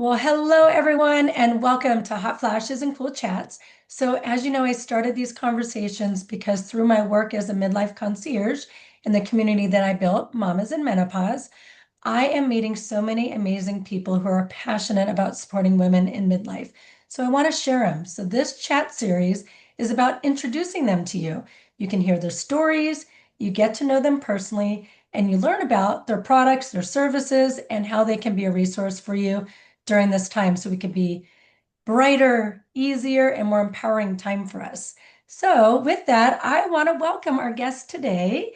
Well, hello everyone, and welcome to Hot Flashes and Cool Chats. So, as you know, I started these conversations because through my work as a midlife concierge in the community that I built, Mamas in Menopause, I am meeting so many amazing people who are passionate about supporting women in midlife. So, I want to share them. So, this chat series is about introducing them to you. You can hear their stories, you get to know them personally, and you learn about their products, their services, and how they can be a resource for you during this time so we could be brighter, easier, and more empowering time for us. So, with that, I want to welcome our guest today.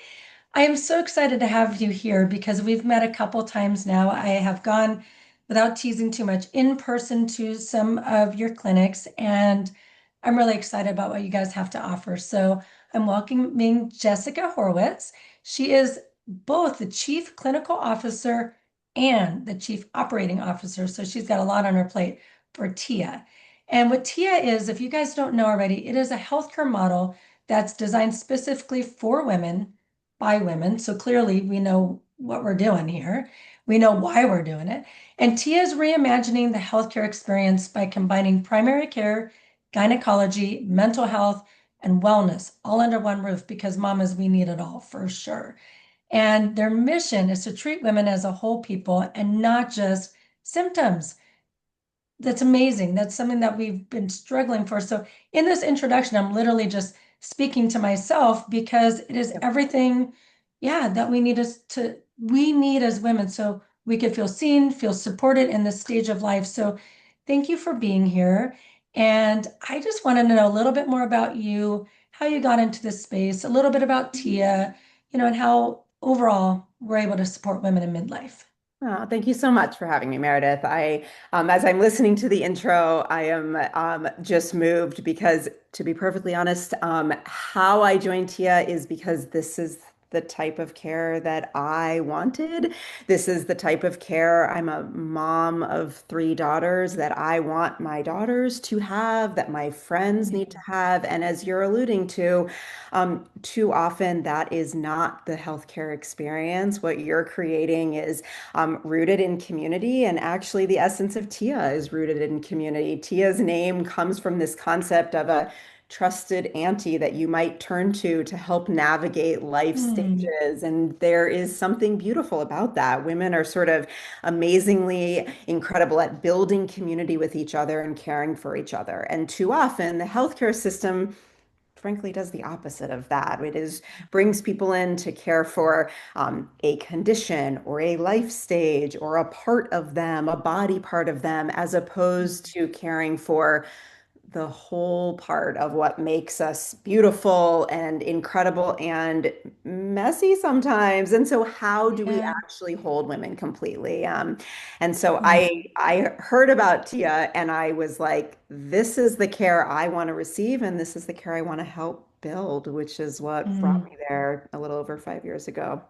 I am so excited to have you here because we've met a couple times now. I have gone, without teasing too much, in person to some of your clinics, and I'm really excited about what you guys have to offer. So, I'm welcoming Jessica Horwitz. She is both the Chief Clinical Officer and the Chief Operating Officer. So, she's got a lot on her plate for TIA. And what TIA is, if you guys don't know already, it is a healthcare model that's designed specifically for women by women. So clearly we know what we're doing here. We know why we're doing it. And Tia is reimagining the healthcare experience by combining primary care, gynecology, mental health, and wellness all under one roof because mamas, we need it all for sure. And their mission is to treat women as a whole people and not just symptoms. That's amazing. That's something that we've been struggling for. So in this introduction, I'm literally just speaking to myself because it is Yep. everything, yeah, that we need as women. So we could feel seen, feel supported in this stage of life. So thank you for being here. And I just wanted to know a little bit more about you, how you got into this space, a little bit about Tia, and how overall we're able to support women in midlife. Oh, thank you so much for having me, Meredith. As I'm listening to the intro, I am just moved because, to be perfectly honest, how I joined TIA is because this is the type of care that I wanted. This is the type of care. I'm a mom of three daughters that I want my daughters to have, that my friends need to have. And as you're alluding to, too often that is not the healthcare experience. What you're creating is rooted in community. And actually, the essence of TIA is rooted in community. TIA's name comes from this concept of a trusted auntie that you might turn to help navigate life Mm, stages. And there is something beautiful about that. Women are sort of amazingly incredible at building community with each other and caring for each other. And too often, the healthcare system frankly does the opposite of that. It is brings people in to care for a condition or a life stage or a part of them, a body part of them, as opposed to caring for the whole part of what makes us beautiful and incredible and messy sometimes. And so, how do we yeah. actually hold women completely? And so, Mm, I heard about Tia, and I was like, this is the care I want to receive, and this is the care I want to help build, which is what brought mm. me there a little over 5 years ago.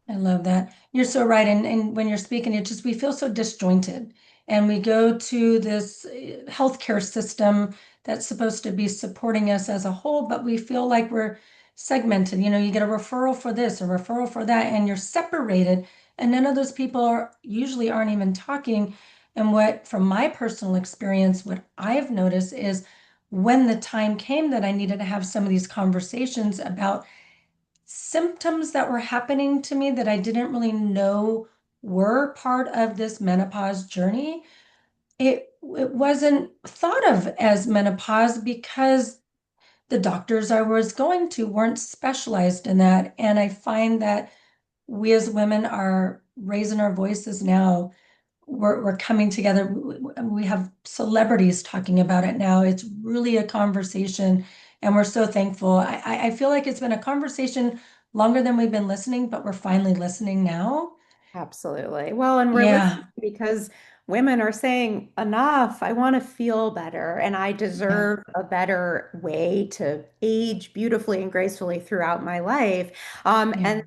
I love that. You're so right. And when you're speaking, we feel so disjointed. And we go to this healthcare system that's supposed to be supporting us as a whole, but we feel like we're segmented. You get a referral for this, a referral for that, and you're separated. And none of those people usually aren't even talking. And from my personal experience, what I've noticed is when the time came that I needed to have some of these conversations about symptoms that were happening to me that I didn't really know were part of this menopause journey. It wasn't thought of as menopause because the doctors I was going to weren't specialized in that. And I find that we as women are raising our voices now. We're coming together. We have celebrities talking about it now. It's really a conversation, and we're so thankful. I feel like it's been a conversation longer than we've been listening, but we're finally listening now. Absolutely. Well, and we're listening Yeah, because women are saying, enough, I want to feel better, and I yeah, deserve a better way to age beautifully and gracefully throughout my life. yeah. And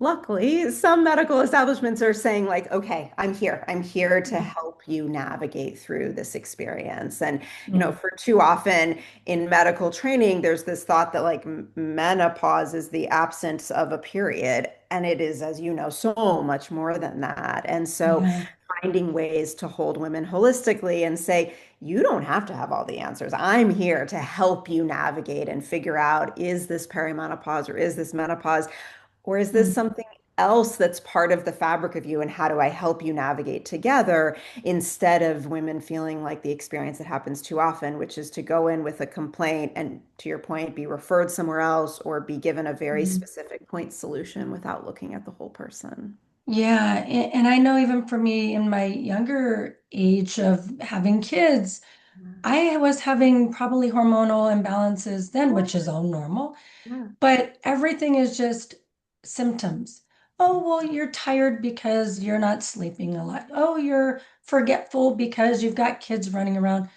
luckily, some medical establishments are saying, like, okay, I'm here. I'm here to Mm, help you navigate through this experience. And, mm, for too often in medical training, there's this thought that like menopause is the absence of a period. And it is, as you know, so much more than that. And so yeah. finding ways to hold women holistically and say, you don't have to have all the answers. I'm here to help you navigate and figure out, is this perimenopause or is this menopause? Or is this Mm. something else that's part of the fabric of you? And how do I help you navigate together instead of women feeling like the experience that happens too often, which is to go in with a complaint and, to your point, be referred somewhere else or be given a very Mm. specific point solution without looking at the whole person. Yeah, and I know even for me in my younger age of having kids, I was having probably hormonal imbalances then, which is all normal, Yeah. but everything is just symptoms. Oh, well, you're tired because you're not sleeping a lot. Oh, you're forgetful because you've got kids running around.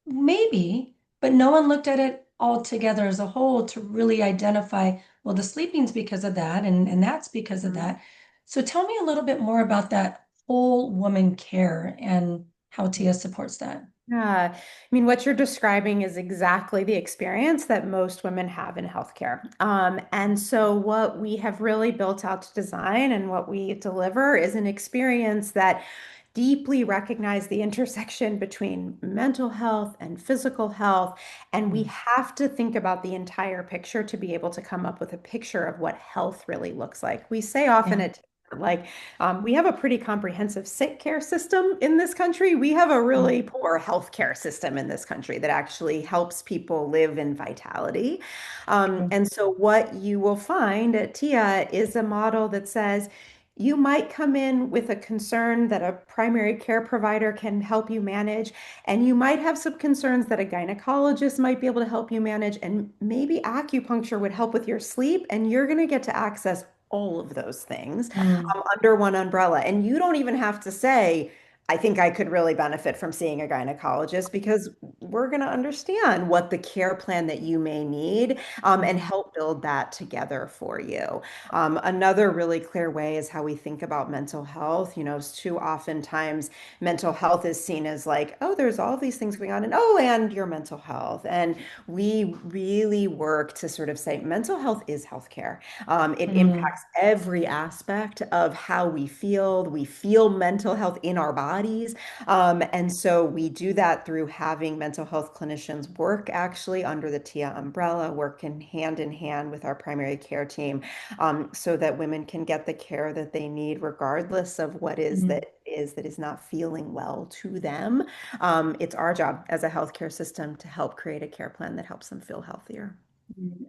Maybe, but no one looked at it all together as a whole to really identify, well, the sleeping's because of that, and that's because of Mhm. that. So tell me a little bit more about that whole woman care and how Tia supports that. Yeah, I mean, what you're describing is exactly the experience that most women have in healthcare. And so, what we have really built out to design and what we deliver is an experience that deeply recognize the intersection between mental health and physical health. And we Mm. have to think about the entire picture to be able to come up with a picture of what health really looks like. We say often Yeah. like we have a pretty comprehensive sick care system in this country. We have a Mm. really poor healthcare system in this country that actually helps people live in vitality. True. And so, what you will find at TIA is a model that says, you might come in with a concern that a primary care provider can help you manage, and you might have some concerns that a gynecologist might be able to help you manage, and maybe acupuncture would help with your sleep, and you're going to get to access all of those things Mm. under one umbrella. And you don't even have to say, I think I could really benefit from seeing a gynecologist because we're going to understand what the care plan that you may need and Mm. help build that together for you. Another really clear way is how we think about mental health. You know, too oftentimes mental health is seen as like, oh, there's all these things going on, and oh, and your mental health. And we really work to sort of say mental health is healthcare. It Mm. impacts every aspect of how we feel. We feel mental health in our bodies. And so we do that through having mental health clinicians work actually under the TIA umbrella, work in hand with our primary care team, so that women can get the care that they need, regardless of what Mm. is not feeling well to them. It's our job as a healthcare system to help create a care plan that helps them feel healthier.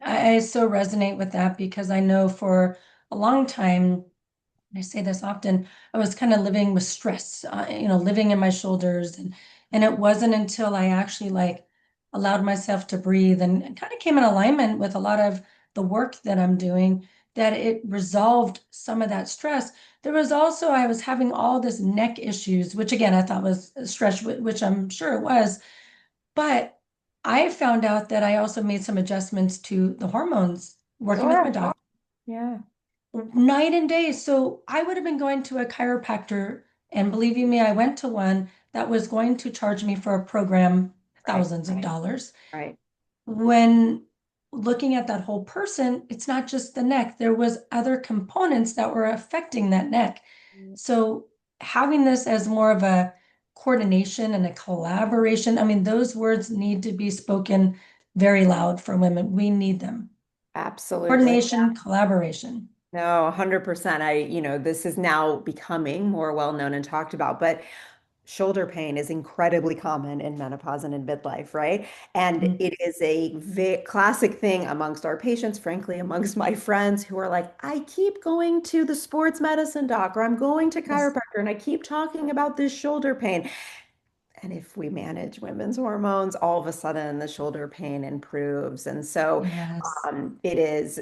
I so resonate with that because I know for a long time, and I say this often, I was kind of living with stress, living in my shoulders. And it wasn't until I actually like allowed myself to breathe and kind of came in alignment with a lot of the work that I'm doing that it resolved some of that stress. There was also, I was having all this neck issues, which again, I thought was stress, which I'm sure it was. But I found out that I also made some adjustments to the hormones working with my Sure. doctor Yeah. night and day. So I would have been going to a chiropractor, and believe you me, I went to one that was going to charge me for a program Right. thousands of dollars. Right. When looking at that whole person, it's not just the neck. There was other components that were affecting that neck. So having this as more of a coordination and a collaboration, I mean, those words need to be spoken very loud for women. We need them. Absolutely. Coordination, collaboration. No, 100%. This is now becoming more well known and talked about, but shoulder pain is incredibly common in menopause and in midlife, right? And Mm. it is a classic thing amongst our patients, frankly, amongst my friends who are like, I keep going to the sports medicine doc or I'm going to Yes. chiropractor and I keep talking about this shoulder pain. And if we manage women's hormones, all of a sudden the shoulder pain improves. And so Yes. it is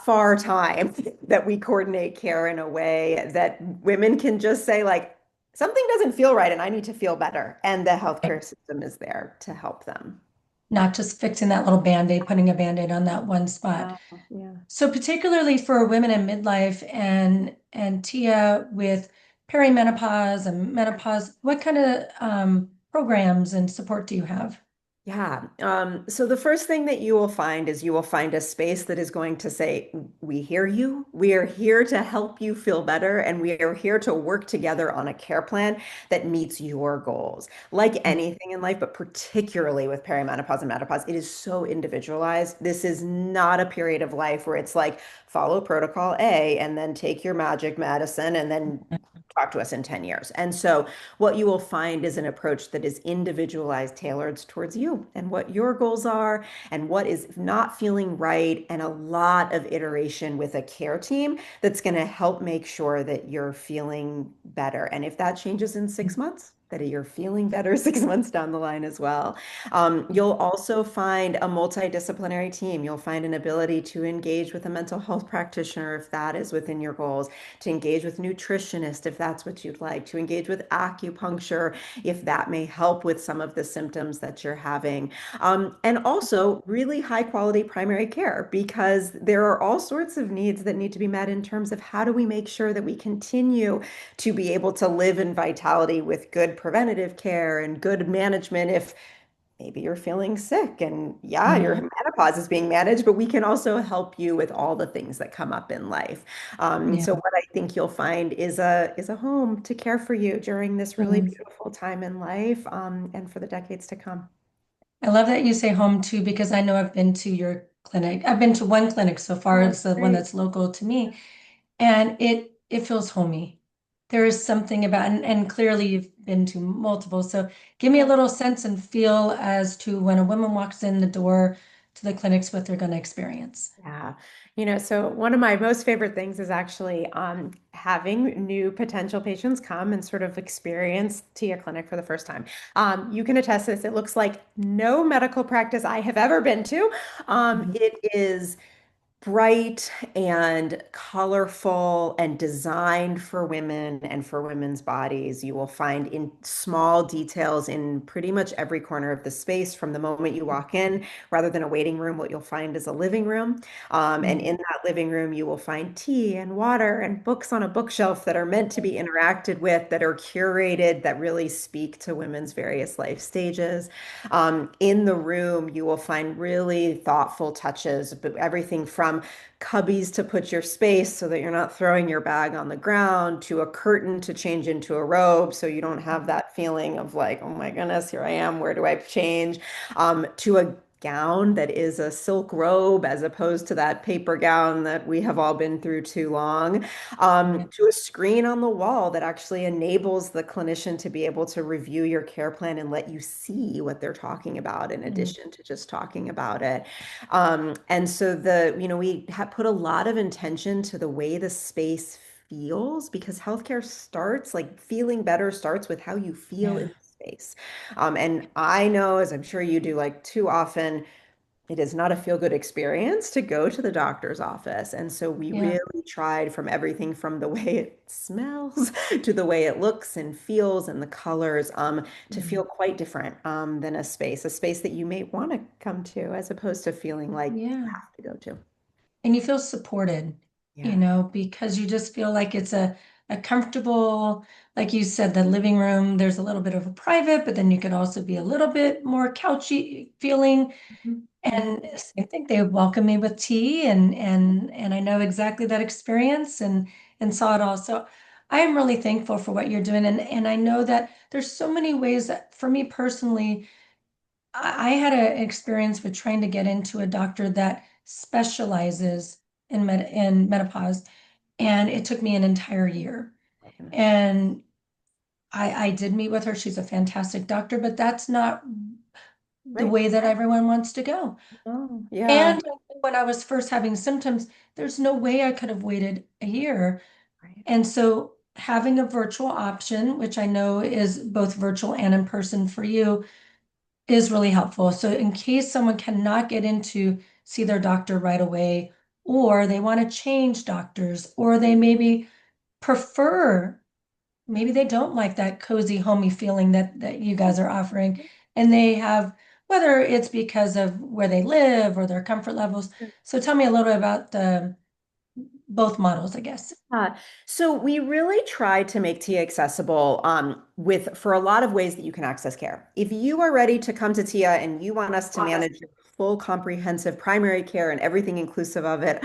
far time that we coordinate care in a way that women can just say, like, something doesn't feel right and I need to feel better. And the healthcare system is there to help them. Not just fixing that little Band-Aid, putting a Band-Aid on that one spot. Yeah, yeah. So particularly for women in midlife and Tia with perimenopause and menopause, what kind of programs and support do you have? Yeah. So the first thing that you will find is you will find a space that is going to say, we hear you. We are here to help you feel better, and we are here to work together on a care plan that meets your goals. Like anything in life, but particularly with perimenopause and menopause, it is so individualized. This is not a period of life where it's like follow protocol A and then take your magic medicine and then talk to us in 10 years. And so what you will find is an approach that is individualized, tailored towards you and what your goals are and what is not feeling right, and a lot of iteration with a care team that's going to help make sure that you're feeling better. And if that changes in 6 months, that you're feeling better 6 months down the line as well. You'll also find a multidisciplinary team. You'll find an ability to engage with a mental health practitioner if that is within your goals, to engage with nutritionist if that's what you'd like, to engage with acupuncture if that may help with some of the symptoms that you're having. And also really high quality primary care, because there are all sorts of needs that need to be met in terms of how do we make sure that we continue to be able to live in vitality with good preventative care and good management if maybe you're feeling sick and yeah, your Mhm. menopause is being managed, but we can also help you with all the things that come up in life. Yeah. So what I think you'll find is a home to care for you during this really Mhm. beautiful time in life, and for the decades to come. I love that you say home too, because I know I've been to your clinic. I've been to one clinic so far. Oh, It's the one great. that's local to me, and it feels homey. There is something about, and clearly you've been to multiple. So give me a Yeah. little sense and feel as to when a woman walks in the door to the clinics, what they're going to experience. Yeah. So one of my most favorite things is actually having new potential patients come and sort of experience Tia Clinic for the first time. You can attest this. It looks like no medical practice I have ever been to. Mhm. It is bright and colorful and designed for women and for women's bodies. You will find in small details in pretty much every corner of the space from the moment you walk in. Rather than a waiting room, what you'll find is a living room. And Mhm. in that living room, you will find tea and water and books on a bookshelf that are meant to be interacted with, that are curated, that really speak to women's various life stages. In the room, you will find really thoughtful touches, but everything from cubbies to put your space so that you're not throwing your bag on the ground, to a curtain to change into a robe so you don't have that feeling of like, oh my goodness, here I am, where do I change? To a gown that is a silk robe as opposed to that paper gown that we have all been through too long, Yeah. to a screen on the wall that actually enables the clinician to be able to review your care plan and let you see what they're talking about in Mhm. addition to just talking about it. And so we have put a lot of intention to the way the space feels, because healthcare starts, like feeling better starts with how you feel in Yeah. the space. And I know, as I'm sure you do, like too often, it is not a feel-good experience to go to the doctor's office. And so we Yeah. really tried, from everything from the way it smells to the way it looks and feels and the colors, to Mhm. feel quite different than a space that you may want to come to, as opposed to feeling like you Yeah. have to go to. And you feel supported, Yeah. because you just feel like it's a comfortable, like you said, the living room, there's a little bit of a private, but then you could also be a little bit more couchy feeling. Mhm. Yeah. And same thing, they welcome me with tea and I know exactly that experience and saw it all. So I am really thankful for what you're doing. And I know that there's so many ways that for me personally, I had an experience with trying to get into a doctor that specializes in menopause, and it took me an entire year. Oh, goodness. And I did meet with her. She's a fantastic doctor, but that's not the Right. way that everyone wants to go. Oh, yeah. And when I was first having symptoms, there's no way I could have waited a year. Right. And so having a virtual option, which I know is both virtual and in person for you, is really helpful. So in case someone cannot get in to see their doctor right away, or they want to change doctors, or they maybe prefer, maybe they don't like that cozy, homey feeling that you guys are offering, and they have, whether it's because of where they live or their comfort levels. So tell me a little bit about both models, I guess. Uh, so we really try to make TIA accessible with for a lot of ways that you can access care. If you are ready to come to TIA and you want us to manage your full comprehensive primary care and everything inclusive of it,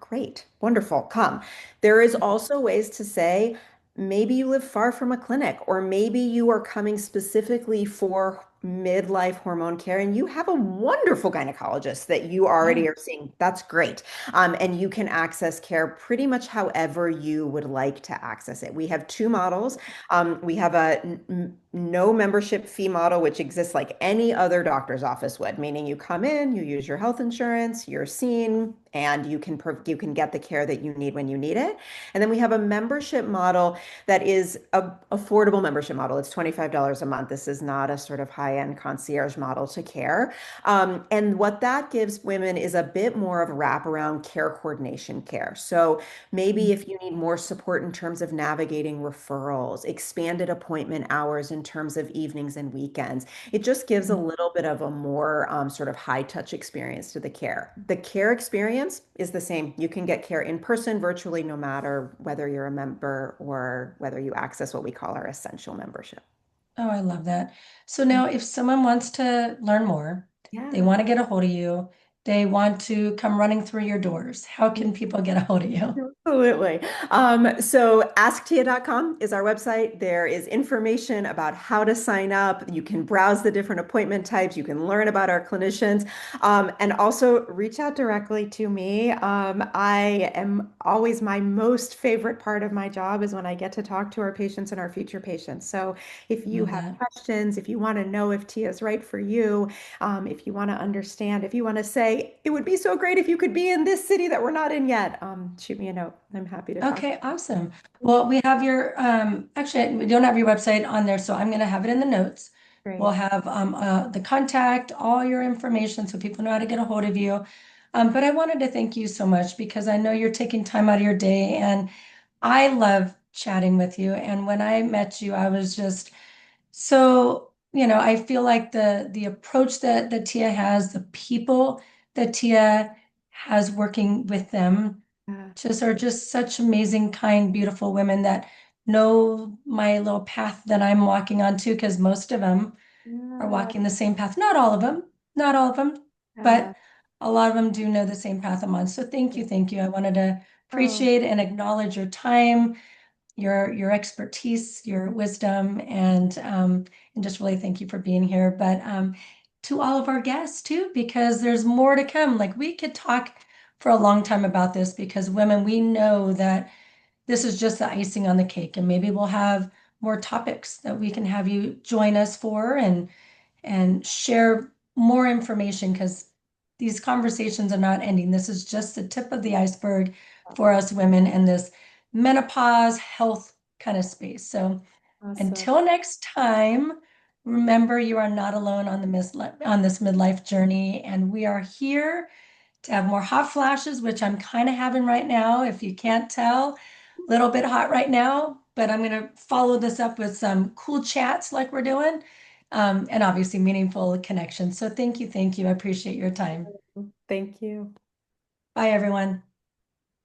great, wonderful, come. There is also ways to say maybe you live far from a clinic, or maybe you are coming specifically for midlife hormone care and you have a wonderful gynecologist that you Yeah. already are seeing. That's great. And you can access care pretty much however you would like to access it. We have two models. We have a no membership fee model, which exists like any other doctor's office would, meaning you come in, you use your health insurance, you're seen, and you can get the care that you need when you need it. And then we have a membership model that is a affordable membership model. It's $25 a month. This is not a sort of high-end concierge model to care. And what that gives women is a bit more of wraparound care coordination care. So maybe if you need more support in terms of navigating referrals, expanded appointment hours in terms of evenings and weekends, it just gives a little bit of a more sort of high touch experience to the care. The care experience is the same. You can get care in person, virtually, no matter whether you're a member or whether you access what we call our essential membership. Oh, I love that. So now if someone wants to learn more, they Yeah. want to get a hold of you, they want to come running through your doors, how can people get a hold of you? Absolutely. So asktia.com is our website. There is information about how to sign up. You can browse the different appointment types. You can learn about our clinicians, and also reach out directly to me. I am always my most favorite part of my job is when I get to talk to our patients and our future patients. So if you Love have that. questions, if you want to know if Tia is right for you, if you want to understand, if you want to say, it would be so great if you could be in this city that we're not in yet, shoot me a note. I'm happy to talk. Okay, awesome. Well, we have your, actually, we don't have your website on there, so I'm going to have it in the notes. We'll Great. have the contact, all your information so people know how to get a hold of you. But I wanted to thank you so much because I know you're taking time out of your day and I love chatting with you. And when I met you, I was just so, I feel like the approach that Tia has, the people that Tia has working with them Uh, just are just such amazing, kind, beautiful women that know my little path that I'm walking on too, because most of them are yeah, walking the same path. Not all of them, not all of them, uh, but a lot of them do know the same path I'm on. So thank you, thank you. I wanted to oh, appreciate and acknowledge your time, your expertise, your wisdom, and just really thank you for being here. But to all of our guests too, because there's more to come. Like we could talk for a long time about this because women, we know that this is just the icing on the cake, and maybe we'll have more topics that we can have you join us for and share more information because these conversations are not ending. This is just the tip of the iceberg for us women in this menopause health kind of space. So awesome. until next time, remember you are not alone on on this midlife journey, and we are here to have more hot flashes, which I'm kind of having right now. If you can't tell, a little bit hot right now, but I'm going to follow this up with some cool chats like we're doing, and obviously meaningful connections. So thank you. Thank you. I appreciate your time. Thank you. Bye, everyone.